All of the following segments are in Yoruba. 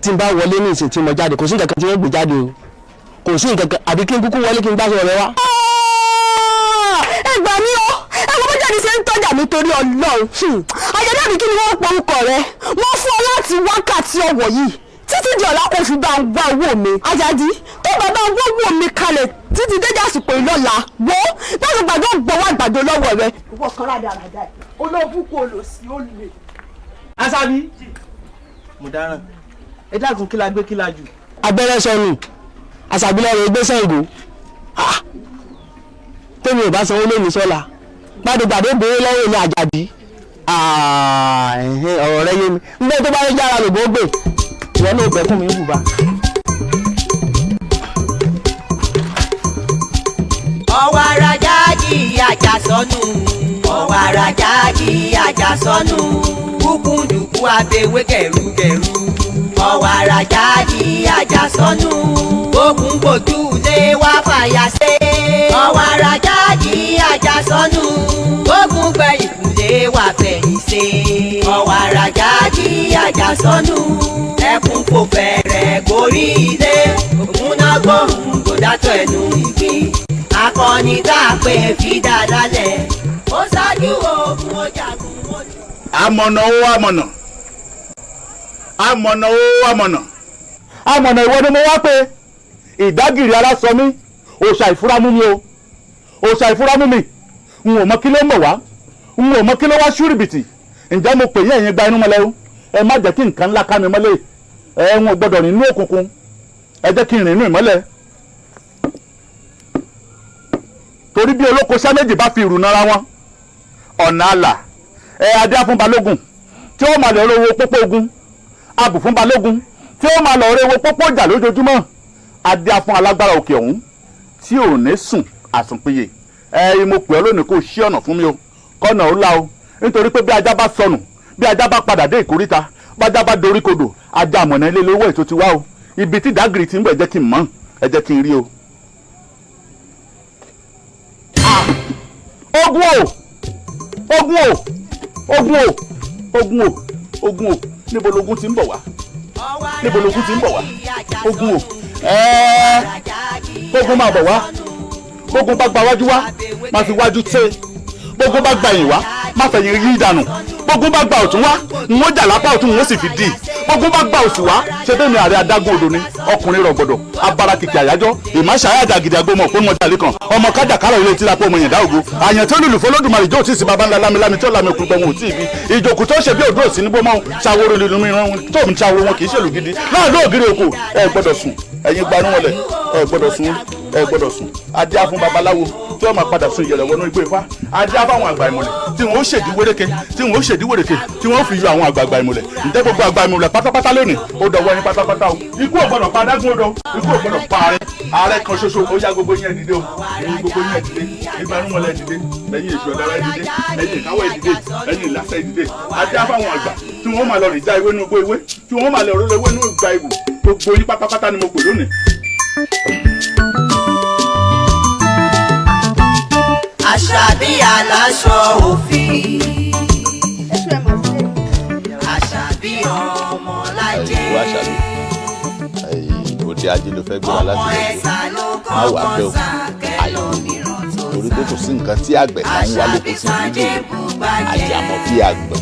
tí n bá wọlé ní ìsìn tí mo jáde kò sí nǹkan kan tí wọ́n gbé jáde o kò sí nǹkan kan àbí kí n kúkú wọlé kí n gbàsọ rẹ wá. ẹ gbà mí o ẹ wọ́n jáde ṣe ń tọ́jà mi torí Ọlọ́run Àjàdí àbí kí ni wọ́n pọ̀ orúkọ rẹ wọ́n fún ọ láti wákàtí ọ̀wọ̀ yìí títí di ọ̀la kò fi bá ń gbá owó mi Àjàdí tó bàbá owó mi kalẹ̀ títí dédé àsìkò ìlọ́la wo láti gbàgbọ́ gbọ́wọ́ àgbàdo lọ́wọ́ rẹ. ìwọ kan rádaràdà olóògùn kò lò sí ó lè. Asabi mo dáràn ẹ dákun kí la gbé kí la jù. abẹ́rẹ́ sọnù Àṣàbí lọ́rọ̀ ẹgbẹ́ Ṣàngó tèmi ò bá sanwó lónìí sọ́la gbàdégbàdé béèrè lọ́wọ́ ní Àjàdí ọ̀rọ̀ rẹ yé mi nígbà tó bá rí jára lògbó gbè ìwọ náà bẹ̀ fún mi ń bùbá. ọwọ́ arajà jí ajá sọnù ọwọ́ arajà jí ajá sọnù kúkúndùkú abẹ́wé gẹ̀rúgẹ̀rú ọwọ́ arajà jí ajá sọnù ogun gbòjú lé wá fàyà sé ọwọ́ arajà jí ajá sọnù ogun gbẹ̀yìn kúlé wá fẹ̀yìn sé ọwọ́ arajà jí ajá sọnù ẹkùn kò fẹ̀rẹ̀ gorí ilé ògúnnágbòhùn gbòdátọ̀ ẹnu ìgbín akọni tá a pè fìdá lálẹ́ ó ṣáájú ogun ó jagun ó ní. amọ̀nà ó amọ̀nà amọ̀nà ó amọ̀nà. amọ̀nà ìwọ ni mo wá pé ìdágìrì ara sọ mí òòṣà ìfúramú mi o òòṣà ìfúramú mi n ò mọ kí ló mọ̀ wá n ò mọ kí ló wá ṣúrìbìtì ǹjẹ́ mo pè yín ẹ̀yin gba inú mọ́lẹ́ o ẹ má jẹ́ kí nǹkan ńlá ká mi mọ́lẹ̀ ẹ ń gbọ́dọ̀ rìn inú òkùnkùn ẹ jẹ́ kí n rìn inú ìmọ́lẹ̀. torí bí olóko ṣá méjì bá fi ìrù nara wọn ọ̀nà àlà adé fún balógun tí ó máa lọ rówó pópó ogun abù fún balógun tí ó máa lọ rówó pópó ìjà lójoojúmọ́ adé fún alágbára òkè ọ̀hún tí ò ní sùn àsùnpìyè mo pè ọ́ lónìí kó ṣí ọ̀nà fún mi o kọ́nà ó la o nítorí pé bí ajá bá sọnù bí ajá bá padà dé ìkóríta bájá bá dorí kodò ajá àmọ̀nà ilé lówó ètò ti wá o ibi tí dàgìrì ti ń bọ̀ ẹ jẹ́ kí n mọ̀ ẹ jẹ́ kí n rí o. ogun o ogun o ogun o ogun o ogun o níbo logun ti ń bọ̀ wá níbo logun ti ń bọ̀ wá ogun o ogun máa bọ̀ wá ogun bá gba wájú wá máa fi wájú tẹ́ ogun bá gba ẹ̀yìn wá máa fẹ̀yìn yí dànù ogun bá gba ọ̀tún wá n ó jà lápá ọ̀tún n ó sì fi dì ogun bá gba òsì wá ṣe bẹ́ẹ̀ ni Ààrẹ Adágún odò ni ọkùnrin rọ̀gbọ̀dọ̀ abara kìkì àyájọ́ ìmáṣà ayájà gidi agbómọ̀ pé mo jalè kan ọmọ kájà kárọ̀ ilé tí lápò ọmọ yẹn dá ògo àyàn tó lùlù fọlọ́dúnmarì jó tí ì sí baba ńlá lámilámi tó lámi òkú gbọ̀ngàn ò tí ì bí ìjòkù tó ṣe bí òdúró sí nígbó mọ́ ṣàwòrò lùlù mìíràn tó ń ṣàwòrò wọn kì í ṣèlú gidi náà ló ògiri òkú ẹ gbọ́dọ̀ sùn ẹ̀yin gbanú wọlé ẹ gbọ́dọ̀ sùn ẹ gbọ́dọ̀ sùn adé á fún babaláwo tí wọ́n máa padà sùn ìyẹ̀lẹ̀ wọnú igbó ifá adé á fáwọn àgbà ìmùlẹ̀ tí wọ́n ó ṣèdí wéréke tí wọ́n ó ṣèdí wéréke tí wọ́n ó fi yọ àwọn àgbààgbà ìmùlẹ̀ ǹjẹ́ gbogbo àgbà ìmùlẹ̀ pátápátá lónìí ó dọ̀wọ́ ẹni pátápátá o ikú ò gbọ́dọ̀ pa Adágún odò ikú ò gbọ́dọ̀ pa Ààrẹ kan ṣoṣo ó yá gbogbo yín ẹ dìde o ẹ̀yin gbogbo yín ẹ dìde ìgbanúmọ̀lẹ̀ ẹ dìde ẹ̀yin èṣù ọ̀dàrà ẹ dìde ẹ̀yin ìkáwọ́ ẹ dìde ẹ̀yin ìlàsẹ̀ ẹ dìde adé á fáwọn àgbà tí wọ́n máa lọ rìn já ewé nínú igbó ewé tí wọ́n máa lọ rọlọ ewé nínú ìgbà ìwò gbogbo yín pátápátá ni mo pè lónìí. Àṣàbí aláṣọ òfin. Àṣàbí ọmọlájẹ. wá Àṣàbí òde ajé ló fẹ́ gbé wa láti má wà bẹ́ẹ̀ o àyè torí pé kò sí nǹkan tí àgbẹ̀ máa ń wá lóko sí ìlú àjàmọ́ bí àgbẹ̀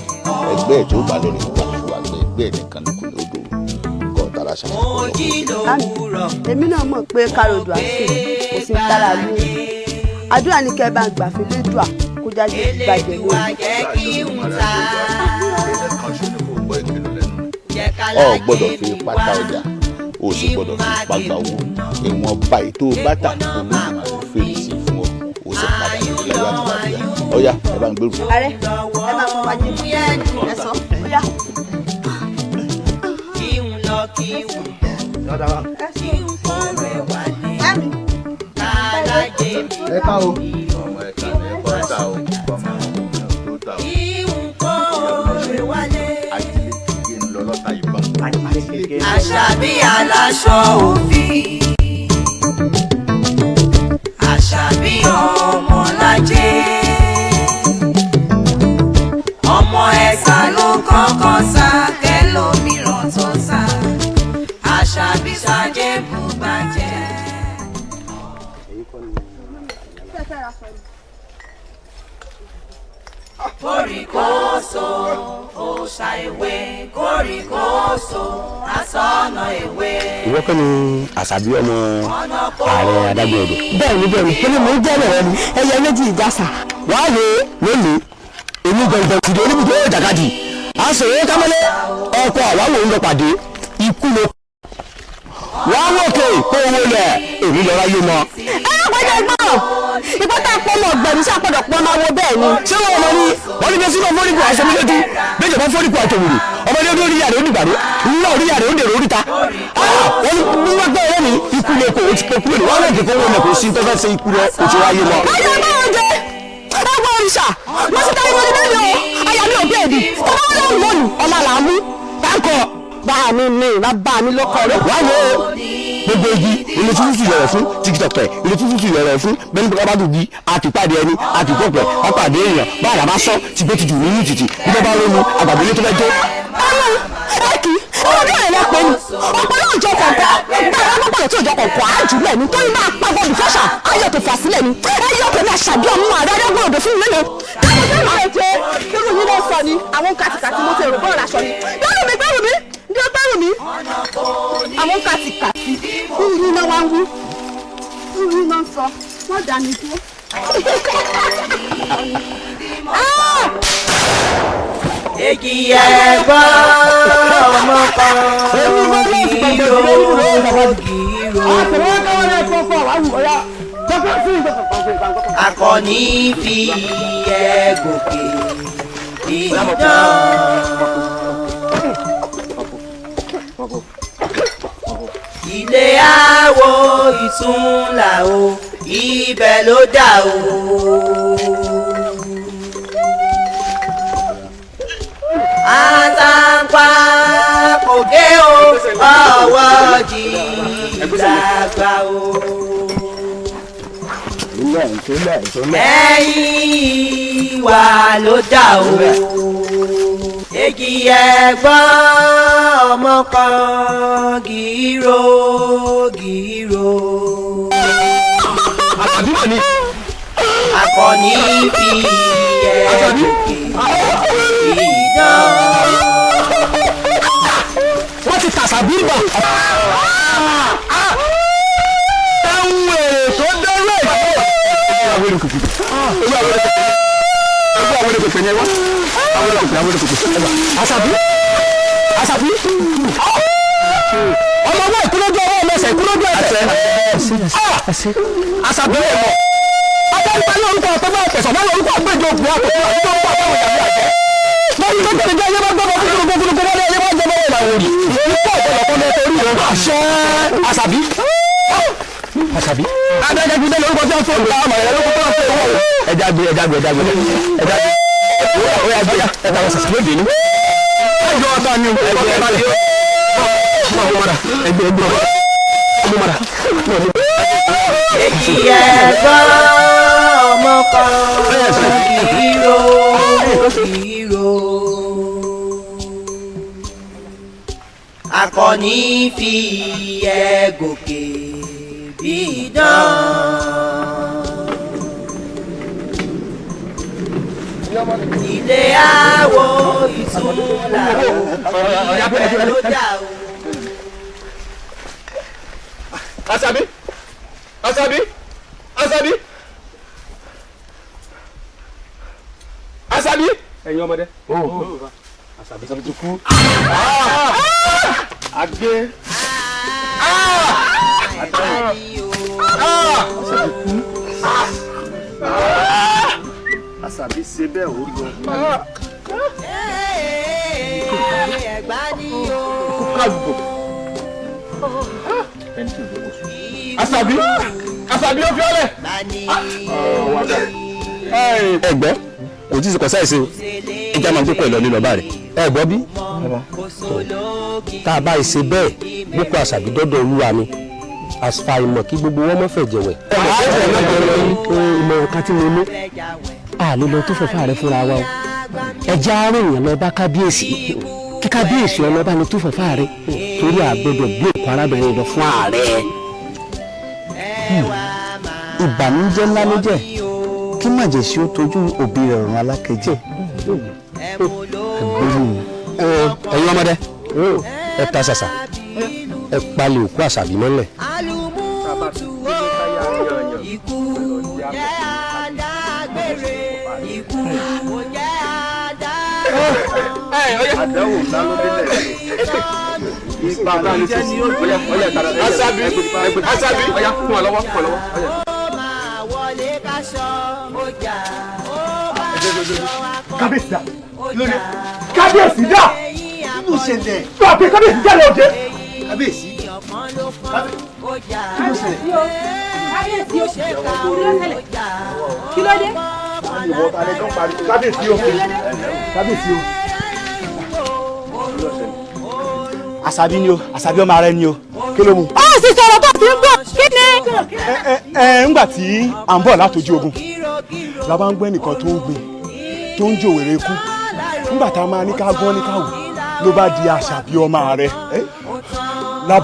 ẹgbẹ́ ẹ̀ tó bá lórí ìgbà tó àgbẹ̀ ẹgbẹ́ ẹ̀ nìkan ní kò ní odò kọ́ tara ṣàkóso. èmi náà mọ̀ pé kárọ̀dù àti kò sí tára ló àdúrà ní kẹ́ bá gbà fi lédùà kó jáde gbàjẹ́ lórí. ọ gbọ́dọ̀ fi pátá ọjà o sì gbọ́dọ̀ fi pátá owó ìwọ̀n báyìí tó bàtà olóògùn àti fèrèsé fún ọ o sì padà sí ilé ayé àti bàbá ọyá ẹ bá ń gbèrú. Ààrẹ ẹ máa fọ wájú ẹ sọ ọyá. kí n lọ kí n kọ́ rẹ̀ wá ní kálájẹ mi. ẹ ká o. ọmọ ẹ ká ní ẹ̀kọ́ ta o ọmọ tó ta o. kí n kọ́ rẹ̀ wá lé. àjílẹ̀ kí n lọ lọ́ta ìbọn. Àṣàbí aláṣọ òfin. Àṣàbí ọmọlájẹ. ọmọ ẹ̀sà ló kọ́kọ́ sá kẹ́lòmíràn tó sá. àṣàbíṣàjẹ́ bùbàjẹ́. Kórìkóso òòṣà ìwé kórìkóso asọ́nà ìwé. ìwọ kọ́ ni àṣàbí ọmọ ààrẹ adágún odò. bẹ́ẹ̀ni kí ni mò ń jẹ́ lẹ́rẹ́ ni ẹyẹ méjì ìjàsà. wàá wo lónìí èmi gbọ̀ngbọ̀n ti di oníbùdó ìjàkadì àṣèré kámẹ́lẹ́ ọkọ̀ àwáwò ń lọ pàdé ikú ló. wàá wòkè pé owó lẹ̀ èmi lọ́ra yé mọ́. ẹ yọ pẹ́jọ́ gbọ́n ìgbà tá a pọ́ mọ́ ọ̀gbẹ́ni sí àpọ̀dọ̀ pọ́ máa wo bẹ́ẹ̀ ni. ṣé wọn mọ ní wọn ní bẹsí náà fọlíkù aṣọ mi lójú méjì bá fọlíkù àtòwòrò ọmọdé ọdún orí yàrá onígbàdó ńlá orí yàrá ó dèrò oríta wọn ní wọn gbọ́ ẹ̀rọ ní ikú lè kó o ti pẹ́ kúrò ní wọn náà kí kó wọn kò sí tó fẹ́ ṣe ikú lọ kò ti wáyé mọ́. ọjọ́ bá wọn jẹ ẹgbẹ́ òrìṣà mo ti tẹ́lẹ̀ mo ti bẹ́ẹ̀ o àyà mi ò bẹ́ẹ̀ di tọ́lá wọn lọ́rùn lónìí ọ̀la là á mú báńkọ̀ bá mi ní bá mi lọ́kọ̀ rẹ̀. wá wo gbogbo igi ilé tútù yẹrẹ fún tikitọpẹ ilé tútù yẹrẹ fún bẹ́ẹ̀ni bí wọn bá dùn bí àtìpàdé ẹni àtìpọpẹ àpàdé èèyàn báyà bá sọ tìgbó tutù nínú títì bí wọn bá ronú àgbàdo ilé tó fẹ́ jó. ẹkì ọdún ẹ̀ lẹ́pẹ́ ni ọpọlọ òjò kọ̀ọ̀kan báyọ̀ ọlọ́pàá tí òjò kọ̀ọ̀kan àjùlẹ̀ ni torí máa pa bọ́ọ̀lù fẹ́ṣà ayọ̀ tó fà sílẹ̀ ni ẹyọ kò ní àṣàbí ọmọ ààrẹ Adágún odò fún mi lẹ́nu. irú yìí ló sọ ni àwọn kàtìkàtì mo ti rò bọ́ọ̀lù aṣọ ni gbẹ́rù mi àwọn kàtìkàtì irú yìí náà wá ń wí irú yìí náà ń sọ wọ́n dà mí dúró. Èjì ẹ̀gbọ́n ọmọ kan gírò. Akọni fi ẹ gòkè ìdán. Ilé àwo ìtúnlá o ibẹ̀ ló dà o. Àtàǹpà kò gé o ọwọ́ jì dàgbà o. Ẹ̀yìn wa ló dà o. Èjì ẹ̀gbọ́n ọmọ kan gírò. Akọni fi ẹ̀ gòkè ìdán. wọ́n ti tàṣàbí bọ̀. ẹ̀wọ̀n èrè tó dẹ́rẹ́ àṣàbí ọmọ ọwọ́ ìkúlójú ọwọ́ mẹsẹ̀ ìkúlójú ẹsẹ̀ àṣàbí ẹ̀mọ́ adáríta ní orúkọ ọ̀tọ́ bá tẹ̀sán bá orúkọ àgbẹ̀jọ òkú àtọ̀tọ̀ àti orúkọ àtọ̀wọ̀ ìyàwó àjẹ́ lórí tó tẹ̀lé jẹ́ ẹyẹ bá gbọ́dọ̀ fún gbogbo wọlé ẹyẹ bá jẹ́ bọ́wọ́ ìlàwọ̀ òdì ìpọ̀ ọ̀pọ̀lọpọ̀ lẹ́tọ̀ọ́ orí rẹ̀ àṣẹ àṣàbí adájọ́ gbé lórúkọ tí wọ́n fún ọ̀gá àmọ̀ ẹ̀rọ lórúkọ tí wọ́n fún ọ̀gá ẹja gbé ẹja wọ́n sàṣà lóde ní. ẹjọ́ ọ̀tá ni Èjì ẹ̀gbọ́n ọmọ kan gírò. Akọni fi ẹ̀ gòkè bí idán. Ilé àwo ìtúnlá o ibẹ̀ ló dà o. Àṣàbí ẹ̀yin ọmọdé Àṣàbí ti kú àgbé Àṣàbí ṣe bẹ́ẹ̀ ó lọ. Ẹ̀gbá ni o. Àṣàbí ó fi ọlẹ̀. ẹgbẹ́ kò tí ì kọ́ sáìsì ìjà máa ń gbé pẹ̀lú ọlẹ́ lọ́ba rẹ̀ ẹ gbọ́ bí tá a bá ṣe bẹ́ẹ̀ gbókò Àṣàbí dọ́dọ̀ olúwa mi àfàìmọ̀ kí gbogbo wọn mọ́ fẹ̀ jẹ̀wẹ̀. ìmọ̀ràn kan tí mo ní a lè lọ tó fẹ́fẹ́ rẹ fúnra wa o ẹja arìnrìn lọ bá kábíyèsí kí kábíyèsí ọlọ́ba ni tó fẹ́fẹ́ rẹ torí àgbẹ̀dọ̀ gbé òkú arábìnrin lọ fún ààrẹ. Ìbànújẹ́ ńlá ló jẹ́ kí màjèṣí ó tọ́jú òbí rẹ̀ ọ̀run alákejì. Ẹ̀yin ọmọdé ẹ ta ṣàṣà ẹ palẹ̀ òkú Àṣàbí mọ́lẹ̀. Ikú jẹ́ àdágbére, ikú jẹ́ àdáwò Lalude ìbànújẹ́ ni ó gbé Àṣàbí ọ̀yà fún ọ lọ́wọ́ máa wọlé káṣọ ọjà ó máa kábíyèsí dà lóde kábíyèsí dà nínú ìṣẹ̀lẹ̀ tó àpè kábíyèsí dà lóde kábíyèsí kí ló ṣẹlẹ̀ kí ló dé kábíyèsí o kábíyèsí o Àṣàbí ni o Àṣàbí ọmọ Ààrẹ ni o kí ló mú. ó sì sọ̀rọ̀ tó ti ń gbọ́ kí ni. ńgbà tí à ń bọ̀ látọjú ogun la bá ń gbọ́ ẹnìkan tó ń gbé tó ń jòwèrè ikú ńgbà tá a máa ní ká gbọ́ ní ká wò ló bá di Àṣàbí ọmọ Ààrẹ la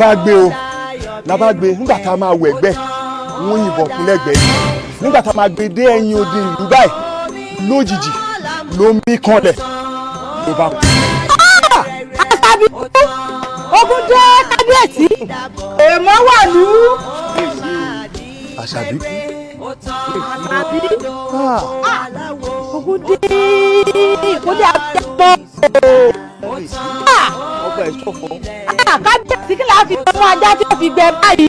bá gbé ńgbà tá a máa wẹ̀ gbẹ́ wọ́n yìnbọn fún lẹ́gbẹ̀ẹ́ nígbà tá a máa gbé dé ẹ̀yìn odi ìlú báyìí lójijì ló mí kanlẹ̀ ló bá kú. Àṣàbí ogun dé kábíyèsí èèmọ̀ wà ní. Àṣàbí ogun dé ìkúlé àgbẹ̀pọ̀. ọgbà ẹ̀ sọ̀fọ̀. kábíyèsí kí láà fi fún ajá tí ó fi gbẹ báyìí.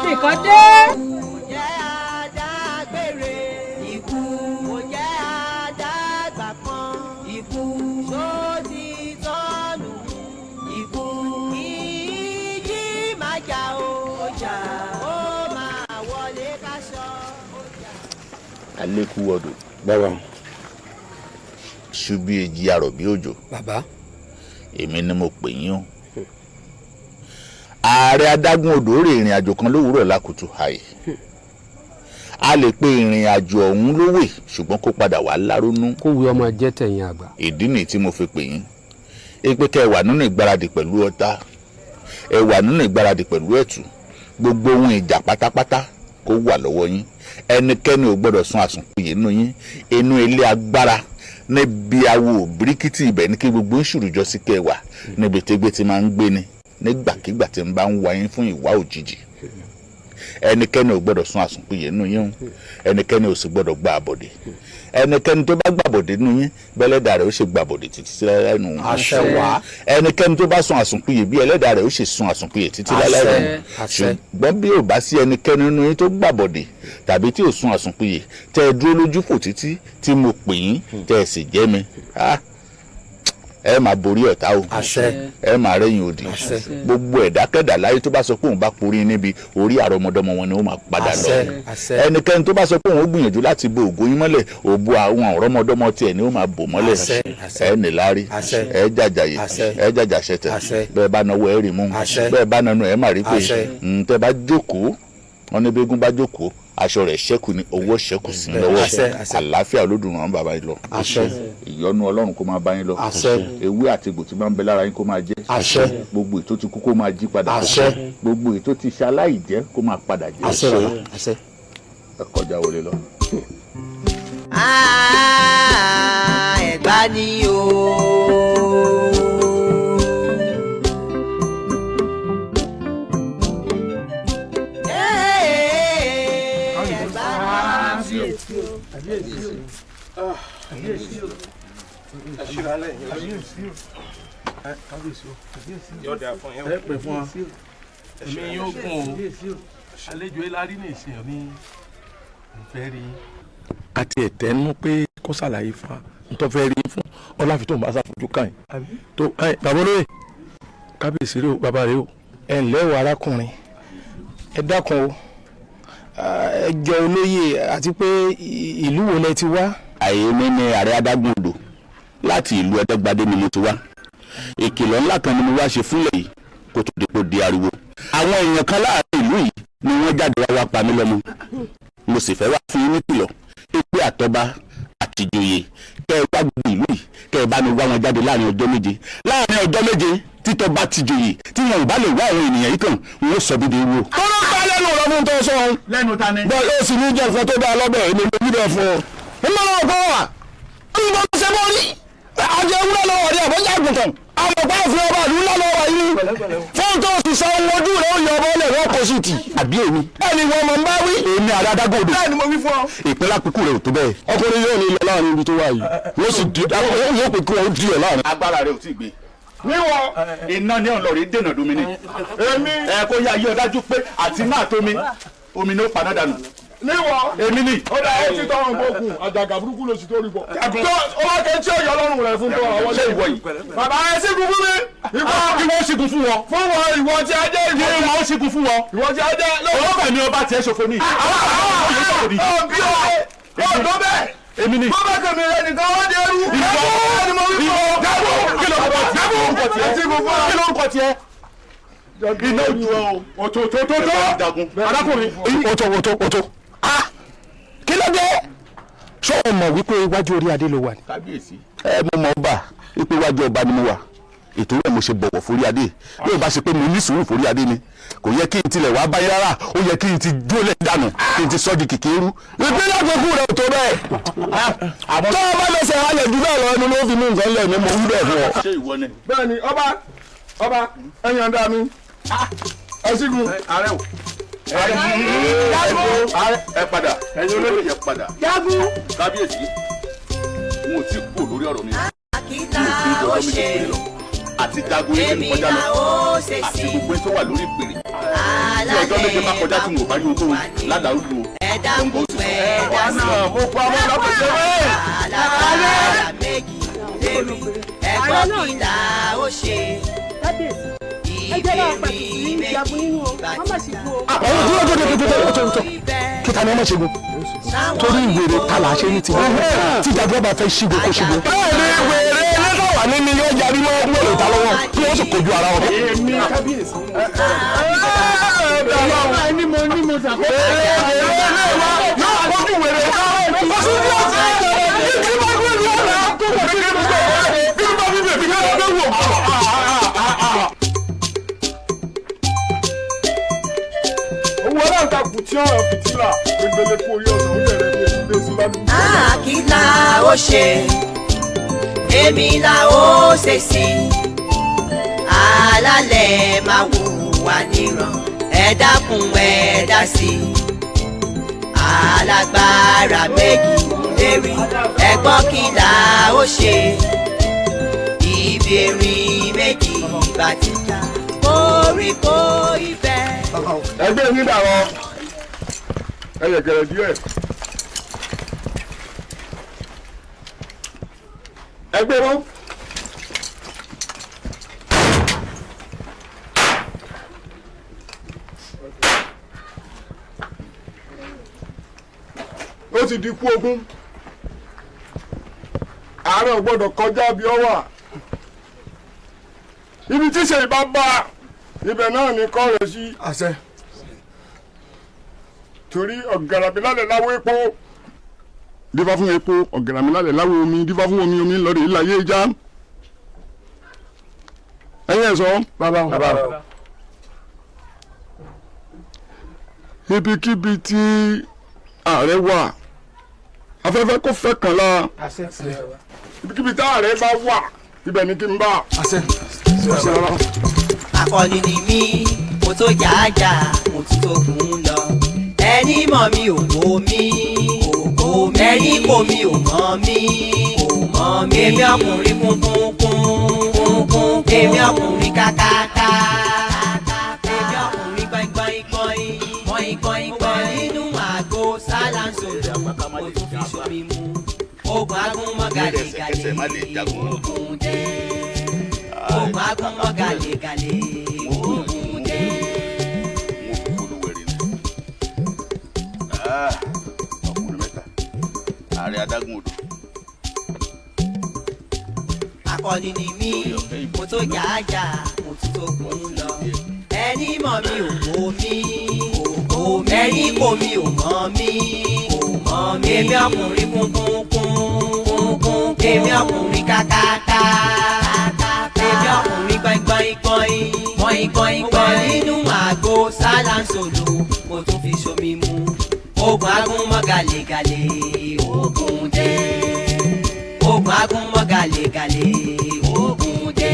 nìkan dé. Alẹ́kú ọdún. Bàbá. Ṣubú èjì àrọ̀ bí òjò. Bàbá. Èmi ni mo pè yín o. Ààrẹ Adágún odò rè ìrìn àjò kan lówùúrọ̀ lákùtù àì. A lè pe ìrìn àjò ọ̀hún lówè ṣùgbọ́n kó padà wá lárónú. Kó wí ọmọ jẹ́ tẹ̀yìn àgbà. Ìdí nìyí tí mo fi pè yín. Pé kẹ́ ẹ wà nínú ìgbáradì pẹ̀lú ọ̀tá. Ẹ wà nínú ìgbáradì pẹ̀lú ẹ̀tù. Gbogbo ohun ìjà pátápátá kó wà lọ́wọ́ yín. Ẹnikẹ́ni ò gbọ́dọ̀ sun àsùnpìyè nínú yín. Inú ilé agbára níbi awo bíríkìtì ibẹ̀ ní kí gbogbo ìṣùrù jọ sí kẹwàá níbi tẹ́gbẹ́ ti máa ń gbé ni nígbàkigbà tí ń bá ń wá yín fún ìwà òjijì. Ẹnikẹ́ni ò gbọ́dọ̀ sun àsùnpìyè nínú yín. Ẹnikẹ́ni ò sì gbọ́dọ̀ gba àbọ̀dè. Ẹnikẹ́ni tó bá gbàbọ̀dè nínú yín bẹ́lẹ́dà rẹ̀ ó ṣe gbàbọ̀dè títí lẹ́nu. Àṣẹ wá. Ẹnikẹ́ni tó bá sun àsùnpìyè bí ẹlẹ́dà rẹ̀ ó ṣe sun àsùnpìyè títí lẹ́nu. Ṣùgbọ́n bí ò bá sí ẹnikẹ́ni nínú yín tó gbàbọ̀dè tàbí tí ò sun àsùnpìyè tẹ́ ẹ dúró lójú fò títí tí mo pè yín tẹ́ ẹ sì jẹ́ mi ẹ máa borí ọ̀tá o ẹ máa rẹ́yìn òdì gbogbo ẹ̀dákẹ́dà láyé tó bá sọ pé òun bá porí níbi orí àrọmọdọ́mọ wọn ni ó máa padà lọ ẹnikẹ́ni tó bá sọ pé òun ó gbìyànjú láti bo ògo yín mọ́lẹ̀ òbo àwọn àrọmọdọ́mọ tiẹ̀ ni ó máa bò mọ́lẹ̀ ẹ níláárí ẹ jàjàyè ẹ jàjàṣẹtẹ bẹ́ẹ̀ bá náwó ẹ rí mú bẹ́ẹ̀ bá nánú ẹ má rí pé tẹ́ bá jókòó wọn ní bẹ́gùn bá jókòó aṣọ rẹ̀ ṣẹ́kù ní owó ṣẹ́kù sí lọ́wọ́ àlàáfíà Olódùmarè bàbá yín lọ ìyọ́nú Ọlọ́run kó máa bá yín lọ ewé àti egbò tí máa ń bẹ lára yín kó máa jẹ́ gbogbo ètò ti kú kó máa jí padà gbogbo ètò ti ṣaláì jẹ́ kó máa padà jẹ́ ẹ kọjá wọlé lọ. Ẹ̀gbá ni o. Yọ̀dà fún ẹ pè fún wa èmi yóò gùn o àlejò elárí ní ìsìn mi ìfẹ́ rí. àti ẹ̀tẹ́nu pé kó ṣàlàyé fún wa nítorí fẹ́ rí fún ọláfi tó ń bá ṣàfojú kàn yín tó bàbá olóyè kábíyèsí rẹ o bàbá rẹ o ẹ ǹlẹ́ o arákùnrin ẹ dákun o ẹ jọ olóyè àti pé ìlú wo lẹ ti wá. àyè mi ni Ààrẹ Adágún odò láti ìlú Ẹdẹ́gbadé ni mo ti wá ìkìlọ̀ ńlá kan ni mo wá ṣe fúnlẹ̀ yìí kó tó dé kó di ariwo àwọn èèyàn kan láàrin ìlú yìí ni wọ́n jáde wá pa mí lọ́mọ mo sì fẹ́ wá fún yín níkìlọ̀ pé àtọba àtìjòyè kẹ́ ẹ wá gbogbo ìlú yìí kẹ́ ẹ bá mi wá wọn jáde láàrin ọjọ́ méje títọ́ bá ti joyè tí wọn ò bá lè wá àwọn ènìyàn yìí kàn wọn ó sọ dídé wo. kọ́lọ́ bá lẹ́nu ọ̀rọ̀ fún tó sọ ọ́n. lẹ́nu ta ni. bọ́ọ̀ yóò sì ní jẹ́ nǹkan tó dáa lọ́bẹ̀ èmi ló bí bẹ́ẹ̀ fún ọ. ń bá wọn kọ́ wa ń bọ́ ṣe mọ́ rí àjẹ ńlá lọ́wọ́ rí àbọ̀já àgùntàn àmọ̀pá òfin ọba ìlú ńlá lọ́wọ́ yìí fún tó sì sọ ohun ojú rẹ̀ ó yọ ọbọ̀ lẹ̀ wọ́n kò sì tì. àbí èmi. bẹ́ẹ̀ni wọn mọ̀ ń bá wí. èmi àrẹ Adágún odò. bẹ́ẹ̀ni mo wí fún ọ. ìpínlẹ̀ àpèkú rẹ̀ ò tó bẹ́ẹ̀. ọkùnrin yóò ní ilẹ̀ láàrin ibi tó wà yìí. yóò sì di yóò pè kí wọn ó di ẹ̀ láàrin. agbára rẹ̀ ò tí ì gbé. níwọ iná ní ọ̀nà rẹ̀ dènà domini. èmi ẹ kó yá yí ọ dájú pé àti náà tómi omi ní ó padà dànù. níwọ èmi ni. ó dà ẹ́ títọ́ ọ̀run bókun àjàgà burúkú ló sì tó rí bọ̀. tó ọwọ́ kẹ́ tí ó yọ ọlọ́run rẹ̀ fún tó ọwọ́ lé ìwọ yìí. bàbá ẹ sígun fún mi. ìwọ sígun fún wọn. fún wọn ìwọ tí a jẹ́ ìwọ. ìwọ sígun fún wọn. ìwọ tí a jẹ́ lọ́wọ́ bẹ̀ ni ọba tiẹ̀ ṣòfò ní. bí ọ tó bẹ́ẹ̀. èmi ni. bọ́bá kẹ̀mí rẹ̀ nìkan wọ́n di ẹrú. ìwọ ni mo wí fún ọ. kí ló ń kọ tiẹ̀? iná ojú ọ òtò arákùnrin òtò kí ló dé ṣé o mọ̀ wípé iwájú orí adé ló wà ní. kábíyèsí. mo mọ̀ ọba wípé iwájú ọba ni mo wà ètò rẹ̀ mo ṣe bọ̀wọ̀ forí adé bí o bá ṣe pé mo ní sùúrù forí adé ni kò yẹ kí n tilẹ̀ wá báyìí rárá ó yẹ kí n ti dúró dànù kí n ti sọ́ di kìkìrú ìpínlẹ̀ àgbẹ̀kú rẹ̀ tó bẹ́ẹ̀ tó o bá lọ́sẹ̀ wálẹ̀ jù bẹ́ẹ̀ lọ ẹnu ló fi mú nǹkan lẹ̀ ní mo wí bẹ́ẹ̀ fún ọ. ṣé ìwọ ni. bẹ́ẹ̀ni ọba ẹ̀yin ọ̀dà mi ẹ̀sìnkú ààrẹ o ẹ padà ẹ̀yin olóyè yẹ padà kábíyèsí wọn ò tí kú lórí ọ̀rọ̀ mi àti jagun èmi kọjá lọ àti gbogbo tó wà lórí ìpèrè tí ọjọ́ méje bá kọjá tí mo bá yóò tó ládàá lù ú gbọ̀ngàn ó ti sọ. wà á náà mo pa ọmọ lápẹ̀jẹ́ bẹ́ẹ̀. alábàárà méjì lérí ẹ̀gbọ́n kìlà ó ṣe ìbéèrè méjì bàtí. kíta ni ọmọ ṣẹ́gun torí ìwèrè tààlà ṣe ní tiwọn tí ìjàdùn ọba fẹ́ ṣígun kó ṣígun. bẹ́ẹ̀ ni wèrè ẹlẹ́dọ̀ wà nínú yóò yarí mọ́ wèrè ta lọ́wọ́ kí wọ́n sì kojú ara wọn. èmi kábíyèsí. ní mo sàkóso. yóò kojú wèrè ó sì ní ọ̀sẹ̀ kí n bá gbé ìlú ọ̀la kó wọ́n kí n bá bí bèbí kí n bá wò. owó aláǹta kù tí ọ̀rọ̀ fìtílà gbẹgbẹlẹ kú orí ọ̀sán oúnjẹ rẹ ní èsì lé sí lálẹ́. àkìlà ó ṣe èmi là ó ṣe sí alálẹ̀ máa hùwà níran ẹ dákun ẹ dá sí alágbára méjì lérí ẹ̀gbọ́n kìlà ó ṣe ìbéèrè méjì bàtìjà koríko ìfẹ́. ẹgbẹ́ mi dà wọ́n ẹ̀yẹ̀kẹ̀rẹ̀ díẹ̀. ẹgbẹ́ wọn. ó ti di kú ogún ààrẹ ò gbọ́dọ̀ kọjá bí ọ wà ibi tí ṣe ìbá bá ibẹ̀ náà ni kọ́ rẹ̀ sí àṣẹ torí ọ̀gàràmílálẹ̀ láwọ̀ epo dífá fún epo ọ̀gàràmílálẹ̀ láwọ̀ omi dífá fún omi omi lọ́dẹ̀ ìlàyé já ẹ̀yìn ẹ̀sọ́ bàbá ibikíbi tí ààrẹ wà afẹ́fẹ́ kò fẹ́ kàn la ibikíbi tí ààrẹ bá wà ibẹ̀ ni kí n bá. akọni ni mí mo tó jàjà mo tún tó kún lọ ẹni mọ̀ mi ò mọ̀ mí ẹni kò mi ò mọ̀ mí èmi ọkùnrin kúnkúnkún èmi ọkùnrin kákáká èmi ọkùnrin gbọ̀ngbọ̀ngbọ̀n nínú àgbo sálánsó mo tún fi sómi mu ogun agúnmọ́ gàlégàlé ogun dé ogun agúnmọ́ gàlégàlé ogun dé. ọkùnrin mẹ́ta Ààrẹ Adágún odò. akọni ni mí mo tó jàjà mo tún tó kún lọ ẹni mọ̀ mi ò mọ̀ mí ẹni kò mi ò mọ̀ mí èmi ọkùnrin kúnkúnkún èmi ọkùnrin kàkàkà èmi ọkùnrin gbọ̀ngbọ̀ngbọ̀n nínú àgbo sálánsòlò mo tún fi ṣomi mu oògùn agúnmọ́ gàlégàlé oògùn dé oògùn agúnmọ́ gàlégàlé oògùn dé.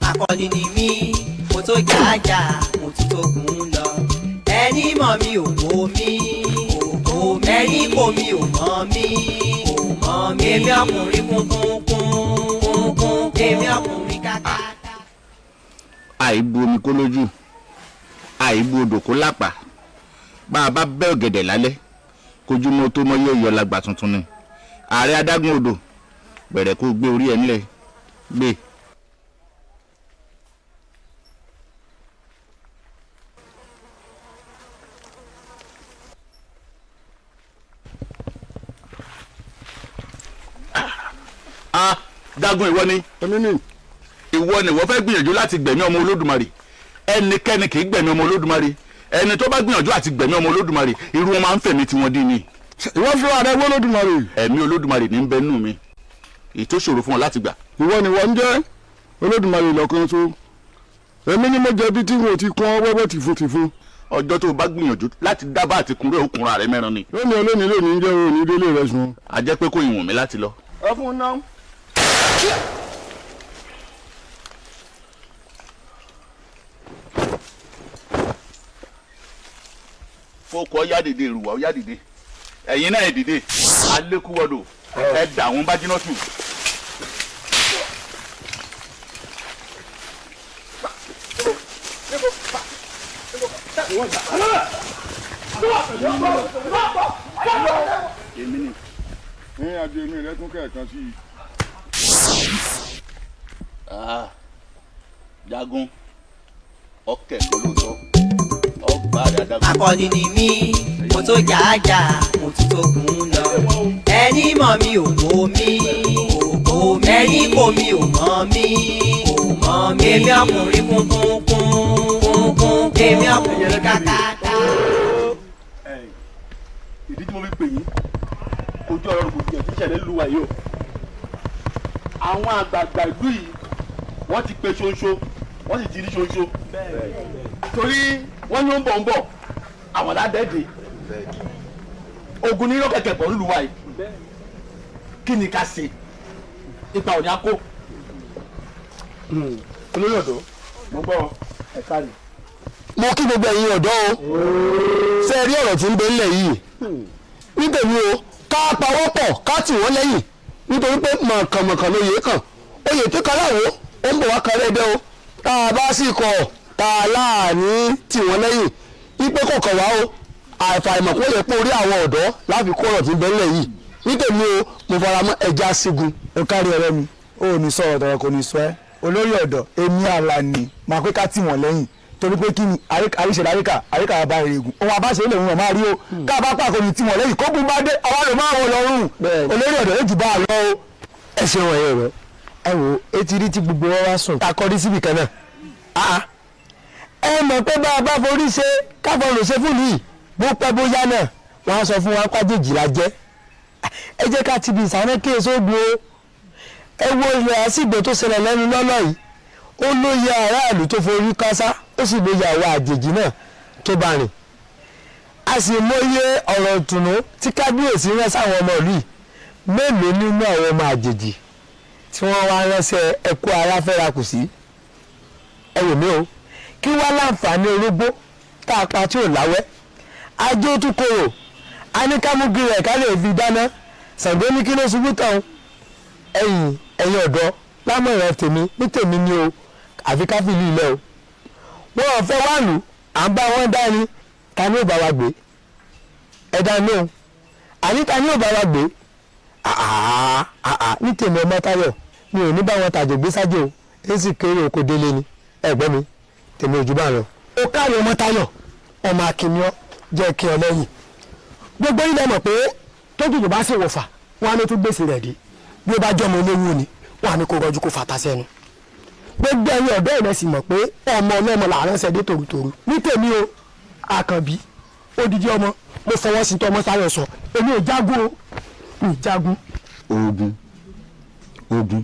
akọni ni mí mo tó jàjà mo tún tó gùn lọ ẹni mọ̀ mi ò wò mí ẹni kò mi ò mọ̀ mí èmi ọkùnrin kúnkún èmi ọkùnrin kàkà. àìbu omi kó lójú àìbu odò kó lápá bá a bá bẹ́ ọ̀gẹ̀dẹ̀ lálẹ́ kójúmọ́ tó mọ́ yóò yọ lágbà tuntun ni ààrẹ adágún odò bẹ̀rẹ̀ kó gbé orí ẹ̀ ńlẹ̀ gbé. Dágún ìwọ ni. èmi ni. ìwọ ni wọ́n fẹ́ gbìyànjú láti gbẹ̀mí ọmọ olódùmarè ẹnikẹ́ni kì í gbẹ̀mí ọmọ olódùmarè ẹni tó bá gbìyànjú àti gbẹ̀mí ọmọ olódùmarè irú wọn máa ń fẹ̀mí tí wọ́n dín ní. ìwọ fi ààrẹ wọ olódùmarè. ẹ̀mí olódùmarè ní ń bẹ nù mí èyí tó ṣòro fún ọ láti gbà. ìwọ ni wọ́n ń jẹ́ olódùmarè lọ́kàn so èmi ni mo jẹ̀bi tí wọn ò ti kún ọ wẹ́wẹ́ tìfun. ọjọ́ tó o bá gbìyànjú láti dábàá àti kúnrẹ́ òkúnra rẹ mẹ́rin ni. lónìí jẹ́ òní délé rẹ sùn. a jẹ́ pé kò ìwọ̀n mi láti lọ. ẹ fún un náà. fọkọ yádìde ìrùwà yádìde ẹ̀yin náà dìde alẹkùwọdọ ẹ dà wọn bá jiná tù. ní adé mi rẹ tún kẹ̀kan sí i. Jagun ọkẹ olóòótọ́ ọgbà dáadáa. akọni ni mí mo tó jàjà mo tún tó gùn lọ ẹni mọ̀ mi ò wò mí ẹni kò mi ò mọ̀ mí èmi ọkùnrin kúnkún èmi ọkùnrin kàkàkà. ìdí tí mo fi pè yín ojú ọ̀rọ̀ kò tiẹ̀ tí ìṣẹ̀lẹ̀ lu wa yìí o àwọn àgbààgbà ìlú yìí wọ́n ti pe ṣoṣo wọ́n sì ti rí ṣoṣo torí wọ́n ní ó ń bọ̀ àwọn ládẹ́ẹ̀dẹ́ ogun ní lọ́kẹ̀kẹ̀ pọ̀ lù wá yìí kí ni ká ṣe ipa òní akó. olórí ọ̀dọ́ mo gbọ́ ẹ̀ka rẹ̀. mo kí gbogbo ẹ̀yin ọ̀dọ́ o ṣe rí ọ̀rọ̀ tí ń bẹ ńlẹ̀ yìí nítorí o ká pawọ́pọ̀ ká tì wọ́n lẹ́yìn nítorí pé mọ̀kànmọ̀kàn ló yẹ kàn oyè tó kan láwo ó ń bọ̀ wá kan lẹ́dẹ́ o tá a bá sì kọ̀ tá a láàní tì wọ́n lẹ́yìn wípé kò kàn wá o àìfàìmọ̀ kó yẹ pé orí àwọn ọ̀dọ́ láfi kó ọ̀rọ̀ tí ń bẹ ńlẹ̀ yìí nítorí o mo fara mọ́ ẹja sígun. ó kárí ọ̀rẹ́ mi ó ní sọ̀rọ̀ tọ̀rọ̀ kò ní sọ ẹ́ olórí ọ̀dọ́ èmi Àlàní máa pé ká tì wọ́n lẹ́yìn torí pé kí ni àríṣẹ́ àríkà bá règùn òun àbáṣe ilé ìwọ̀n máa rí o ká bá pàkó ní tí wọ́n lẹ́yìn kó bú bá dé ọwọ́ rẹ̀ máa wọ lọ́rùn olórí ọ̀dọ́ yóò jù bá a lọ o. ẹ ṣe wọ̀nyí rẹ ẹ wo etí rí tí gbogbo wọn wá sùn takọ́rí síbi kan náà. ẹ mọ̀ pé bá a bá forí ṣe káfọ́ lò ṣe fún yìí bó pẹ́ bóyá náà wọ́n á sọ fún wa pàjèjì la jẹ́ ẹ jẹ́ ká ti bí ìsànà kí èso gbó ẹ wo ilẹ̀ àsìgbò tó ṣẹlẹ̀ lẹ́nu lọ́lọ́ yìí ó lóye aráàlú tó forí kásá ó sì lóye àwọn àjèjì náà tó bá rìn a sì mọyé ọ̀rọ̀ ìtùnú tí kábíyèsí rán sáwọn ọmọ ìlú yìí mélòó nínú àwọn ọmọ àjèjì tí wọ́n wá ránṣẹ́ ẹkú ara fẹ́ra kù sí ẹ̀wò mi o kí wá láǹfààní orógbó tá a pa tí ò láwẹ́ ajé ó tún korò a ní ká mú gírẹ̀ ká lè fi dáná Ṣàngó ní kí ló ṣubú tán ẹ̀yin ọ̀dọ́ lámọ̀ràn tèmi ní tèmi ni o àfi ká fi ìlú ilẹ̀ o wọn ò fẹ́ wá lù à ń bá wọn dání ta ni ò bá wa gbé ẹ̀dá náà àní ta ni ò bá wa gbé ní tèmi ọmọ Táyọ̀ mi ò ní bá wọn tàjò gbé sájò ó sì kéré oko délé ni ẹ̀gbọ́n mi tèmi ò jù bá lọ. ó káàrí ọmọ Táyọ̀ ọmọ akínníọ́ jẹ́ kí ọ lẹ́yìn gbogbo ilẹ̀ mọ̀ pé tójú bá sì wọ̀fà wọn á ní tún gbèsè rẹ̀ dé bí ó bá jọmọ olówó ni wọn á ní kó rọjú kó fàtà sẹ́nu gbogbo ẹ̀yin ọ̀dọ́ ìrẹsì sì mọ̀ pé ọmọ ọlọ́mọ làárọ̀ ṣẹ̀ dé tòrútòrú ní tèmi o àkànbí odidi ọmọ mo fọwọ́ sí tọmọ sáré sọ èmi ò jagun o mi jagun. ogun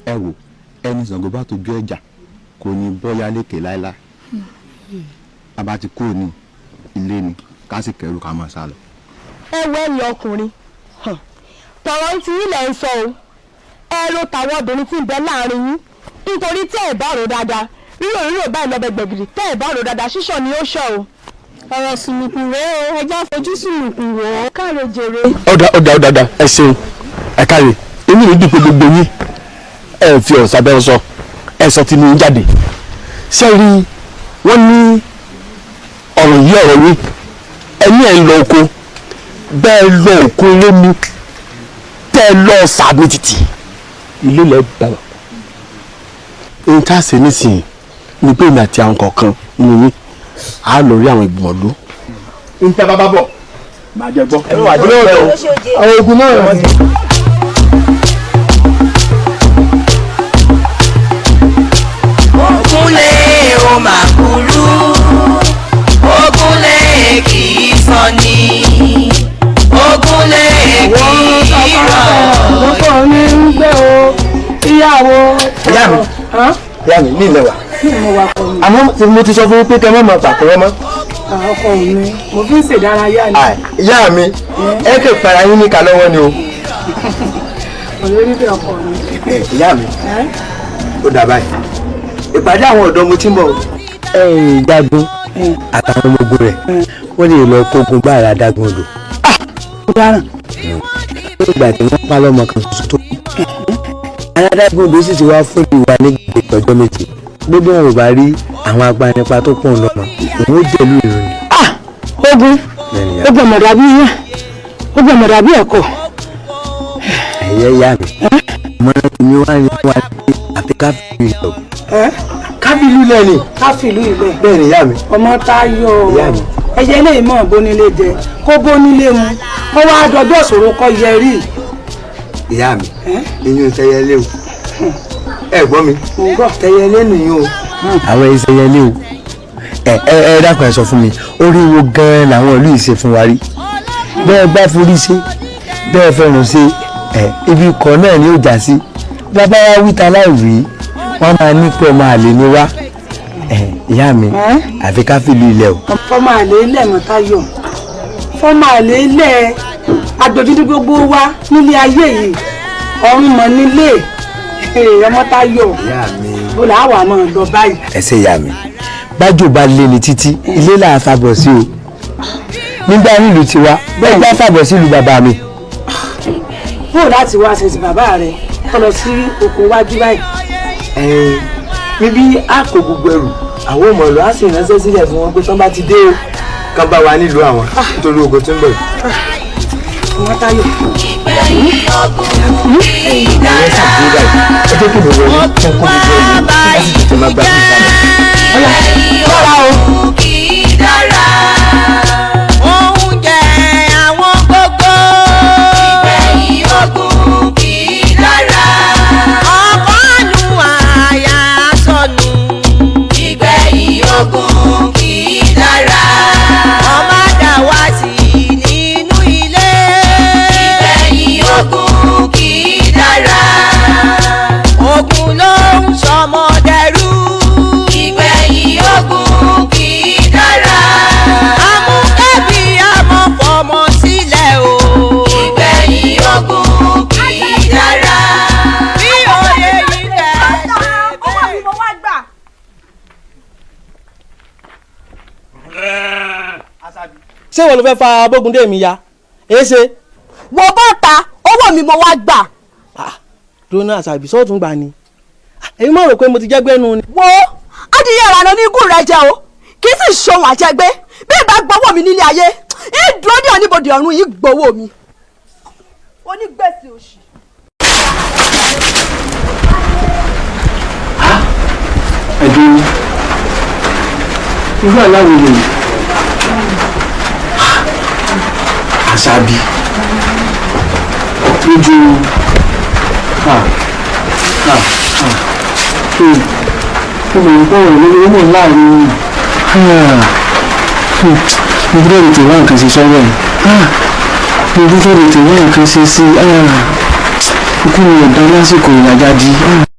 ẹ wò ẹni Ṣàngó bá tójú ẹjà kò ní bọ́yá lékè láéláé a bá ti kúrò ní ilé ni ká sì kẹrù ká máa sá lọ. ẹ wọ ẹ̀yin ọkùnrin tọrọ ti ilẹ̀ ń sọ o ẹ ló tàwọn obìnrin tí ń bẹ láàrin yín nítorí tẹ́ ẹ bá rò dáadáa rírò báyìí lọ́bẹ̀ gbẹ̀gìrì tẹ́ ẹ bá rò dáadáa ṣíṣọ́ ni ó ṣọ́ o ọ̀rọ̀ sùnùkùn rèé o ẹjọ́ fojú sùnùkùn wò ó káre jèrè. ọ̀dà ẹ ṣeun ẹ káre inú mi dùn pé gbogbo yín ẹ fi ọ̀rọ̀ sábẹ́ ọ sọ ẹ sọ tinú jáde ṣé rí wọ́n ní ọ̀rọ̀ yìí ẹni ẹ̀ ń lọ oko bẹ́ẹ̀ lọ oko ilé mi tẹ́ ẹ lọ sàmì títì ilé lẹ́ bàbá ohun tá a ṣe nísìnyí ni pé èmi àti àwọn kọ̀ọ̀kan nínú yín á lọ rí àwọn ìgbìmọ̀ ló. ń tẹ́ bàbá bọ̀ máa jẹ gbọ́. ẹ̀rọ àjọ náà lọ àwọn ogun náà rẹ̀ wọ́n ti. Ògúnlé ó máa burú Ògúnlé kì í sọ ní Ògúnlé kì í rọ̀. lọ́kọ̀ mi ń gbé o ìyàwó. ìyá mi ní ilẹ̀ wa àmọ́ mo ti sọ fún yín pé kẹ́ mọ́ mọ́ pàkúrẹ́ mọ́. ọkọ mi mo fi ń ṣèdárayá ni. ìyá mi ẹ kò para yín níka lọ́wọ́ ni o. olórí bí ọkọ mi. ìyá mi ó dà báyìí ìpàdé àwọn ọ̀dọ́ mo ti ń bọ̀. Jagun àtàwọn ọmọ ogun rẹ̀ wọ́n lè lọ kógun bá ara Adágun odò. ó dáràn. nígbà tí wọ́n pa lọ́mọ kan tuntun tó kú. Adágun odò sì ti wá fún ìwà ní gbèdé ọjọ́ méje gbogbo wọn ò bá rí àwọn agbanipa tó pọ̀ lọ́mọ òun ó jẹ̀lú ìròyìn. ogun ọmọdà bí yẹn ogun ọmọdà bí ẹ̀kọ́. ẹ̀yẹ ìyá mi ọmọdé mi wá ní wá ní àfi káfíńlù ilẹ̀. káfíńlù ilẹ̀ ni. káfíńlù ilẹ̀. bẹ́ẹ̀ ni ìyá mi. ọmọ Táyọ̀ ìyá mi. ẹyẹ eléyìí mọ̀ bónílé jẹ kó bónílé mu kó wá dọjọ́ ìṣòro kọ́ yẹrí. ìyá mi iyún tẹyẹlé o ẹ gbọ́ mi tẹyẹlé nìyún o. àwọn ìṣẹyẹlé o ẹ dákun ẹ sọ fún mi oríwo gan-an làwọn ìlú yìí ṣe fún wa rí bẹ́ẹ̀ bá forí ṣe bẹ́ẹ̀ fẹ́ràn ṣe ibi ikọ̀ náà ni ó já sí bàbá wa wíta láì wí wọ́n máa ní pé ọmọ àlè ni wá ìyá mi àfi ká fìlú ilẹ̀ o. fọmọ àlè ilẹ̀ Mọ́táyọ̀ fọmọ àlè ilẹ̀ àjòjì gbogbo wa nílé ayé yìí ọ̀run mọ̀ nílé Mọ́táyọ̀ bó làá wà mọ̀ lọ báyìí. ẹ ṣe ìyá mi bájò bá lé ní títí ilé là á fàbọ̀ sí o nígbà nílùú tiwa bẹ́ẹ̀ bá fàbọ̀ sí ìlú bàbá mi. bó láti wá ṣe ti bàbá rẹ kọ lọ sí oko wájú báyìí. níbi a kò gbogbo ẹrù àwọn ọmọ ìlú á sì ránṣẹ́ sílẹ̀ fún wọn pé tán bá ti dé o kán bá wa nílùú àwọn nítorí ogun tó ń bọ̀ yìí. Mọ́táyọ̀. ìgbẹ̀yìn ọkùnrin kì í dára ọkùnrin wá báyìí jẹ́ ìgbẹ̀yìn ọkùnrin kì í dára oúnjẹ àwọn gbogbo ìgbẹ̀yìn ọkùnrin kì í dára ọkọ̀nù àyà sọnù ìgbẹ̀yìn ọkùnrin kì í dára ọmọ àdáwà sí nínú ilé ìgbẹ̀yìn ogun kì í dára ogun ló ń sọmọ dẹrú ìgbẹ̀yìn ogun kì í dára amúkẹ́bí amọ̀fọmọ sílẹ̀ o ìgbẹ̀yìn ogun kì í dára bí òye yìí tẹ̀ ṣe bẹ́ẹ̀. ṣé wọn ló fẹ́ fa Bógúndé mi ya èé ṣe. wo bọ́ta owó mi mo wá gbà. dúró Àṣàbí sọ́ọ̀tún gbà ni èyí mọ̀ rò pé mo ti jẹ́ gbẹ́nu ni. wo adìyẹ ìrànà ní ikú rẹ jẹ o kì í sì ṣohun àjẹgbé bí ìbá gbowó mi nílé ayé ìdúró ní oníbodè ọ̀run yìí gbowó mi. onígbèsè òṣì. ẹ̀dùn irú aláwo lè Àṣàbí lójú mo mọ̀ nípa ọ̀rọ̀ lórí owó láàrin mi. mo gbọ́dọ̀ lè tẹ̀wá nǹkan ṣe sọ́wọ́ ẹ̀. mo gbọ́dọ̀ lè tẹ̀wá nǹkan ṣe sí ikú mi ò dá lásìkò ìlàjáde.